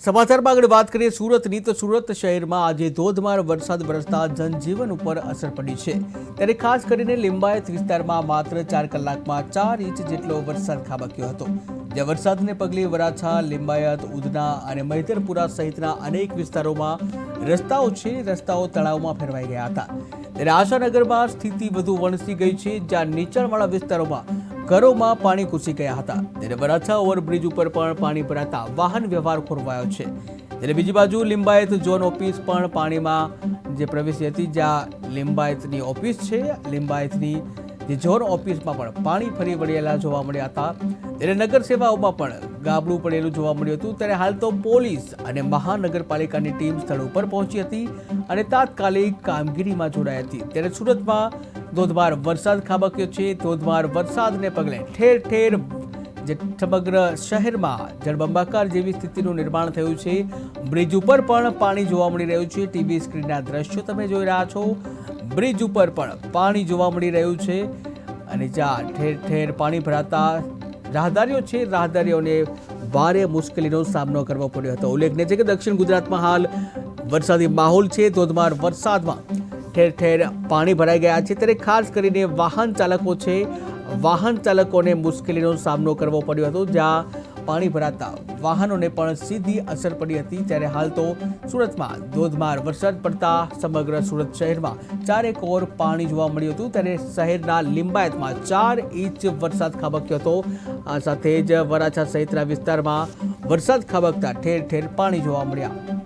સમાચારમાં આગળ વાત કરીએ સુરતની તો સુરત શહેરમાં આજે ધોધમાર વરસાદ વરસતા જનજીવન ઉપર અસર પડી છે। ત્યારે ખાસ કરીને લિંબાયત વિસ્તારમાં માત્ર 4 કલાકમાં 4 ઇંચ જેટલો વરસાદ ખાબક્યો હતો। જ્યાં વરસાદને પગલે વરાછા, લિંબાયત, ઉધના અને મૈતરપુરા સહિતના અનેક વિસ્તારોમાં રસ્તાઓ તળાવમાં ફેરવાઈ ગયા હતા। ત્યારે આશાનગરમાં સ્થિતિ વધુ વણસી ગઈ છે, જ્યાં નીચાણવાળા વિસ્તારોમાં ઘરોમાં પાણી ઘૂસી ગયા હતા। ત્યારે વરાછા ઓવરબ્રિજ ઉપર પણ પાણી ભરાતા વાહન વ્યવહાર ખોરવાયો છે। ત્યારે બીજી બાજુ લિંબાયત ઝોન ઓફિસ પણ પાણીમાં પ્રવેશી હતી, જ્યાં લિંબાયતની ઓફિસ છે, લિંબાયતની ઝોન ઓફિસમાં પણ પાણી ફરી વળેલા જોવા મળ્યા હતા। ત્યારે નગર સેવાઓમાં પણ ગાબડું પડેલું જોવા મળ્યું હતું। ત્યારે હાલ તો પોલીસ અને મહાનગરપાલિકાની ટીમ સ્થળ ઉપર પહોંચી હતી અને તાત્કાલિક કામગીરીમાં જોડાઈ હતી। ત્યારે સુરતમાં ધોધમાર વરસાદ ખાબક્યો છે। ધોધમાર વરસાદને પગલે ઠેર ઠેર સમગ્ર શહેરમાં જળબંબાકાર જેવી સ્થિતિનું નિર્માણ થયું છે। બ્રિજ ઉપર પણ પાણી જોવા મળી રહ્યું છે। ટીવી સ્ક્રીનના દ્રશ્યો તમે જોઈ રહ્યા છો। બ્રિજ ઉપર પણ પાણી જોવા મળી રહ્યું છે અને જ્યાં ઠેર ઠેર પાણી ભરાતા રાહદારીઓને ભારે મુશ્કેલીનો સામનો કરવો પડ્યો હતો। ઉલ્લેખનીય છે કે દક્ષિણ ગુજરાતમાં હાલ વરસાદી માહોલ છે। ધોધમાર વરસાદમાં ઠેર ઠેર પાણી ભરાઈ ગયા છે। ત્યારે ખાસ કરીને વાહન ચાલકોને મુશ્કેલીનો સામનો કરવો પડ્યો હતો, જ્યાં પાણી ભરાતા વાહનોને પણ સીધી અસર પડી હતી। ત્યારે હાલ તો સુરતમાં ધોધમાર વરસાદ પડતા સમગ્ર સુરત શહેરમાં 4 ઓર પાણી જોવા મળ્યું હતું। ત્યારે શહેરના લિંબાયતમાં 4 ઇંચ વરસાદ ખાબક્યો હતો। આ સાથે જ વરાછા સહિતના વિસ્તારમાં વરસાદ ખાબકતા ઠેર ઠેર પાણી જોવા મળ્યા।